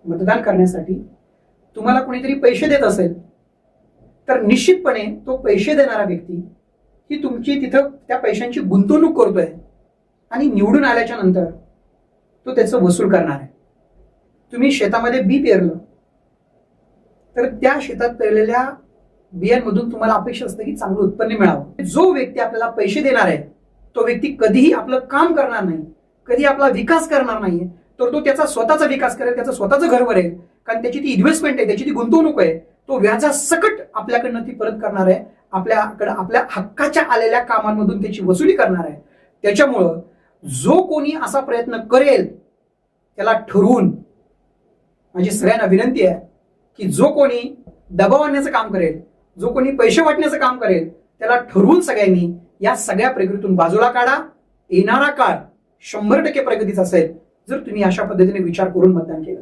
मतदान करण्यासाठी तुम्हाला कोणीतरी पैसे देत असेल तर निश्चितपणे तो पैसे देणारा व्यक्ती ही तुमची तिथं त्या पैशांची गुंतवणूक करतोय आणि निवडून आल्याच्या नंतर तो त्याचं वसूल करणार आहे. तुम्ही शेतामध्ये बी पेरलं तर त्या शेतात पेरलेल्या बियांमधून तुम्हाला अपेक्षा असते की चांगलं उत्पन्न मिळावं. जो व्यक्ती आपल्याला पैसे देणार आहे तो व्यक्ती कधीही आपलं काम करणार नाही, कधी आपला विकास करणार नाहीये, तर तो त्याचा स्वतःचा विकास करेल, त्याचं स्वतःचं घर भरेल, कारण त्याची ती इन्व्हेस्टमेंट आहे, त्याची ती गुंतवणूक आहे. तो व्याजासकट आपल्याकडनं ती परत करणार आहे, आपल्याकडे आपल्या हक्काच्या आलेल्या कामांमधून त्याची वसुली करणार आहे. त्याच्यामुळं जो कोणी असा प्रयत्न करेल त्याला ठरवून माझी सगळ्यांना विनंती आहे की जो कोणी दबाव आणण्याचं काम करेल, जो कोणी पैसे वाटण्याचं काम करेल, त्याला ठरवून सगळ्यांनी या सगळ्या प्रक्रियेतून बाजूला काढा. येणारा काळ 100% प्रगतीचा असेल जर तुम्ही अशा पद्धतीने विचार करून मतदान केलं.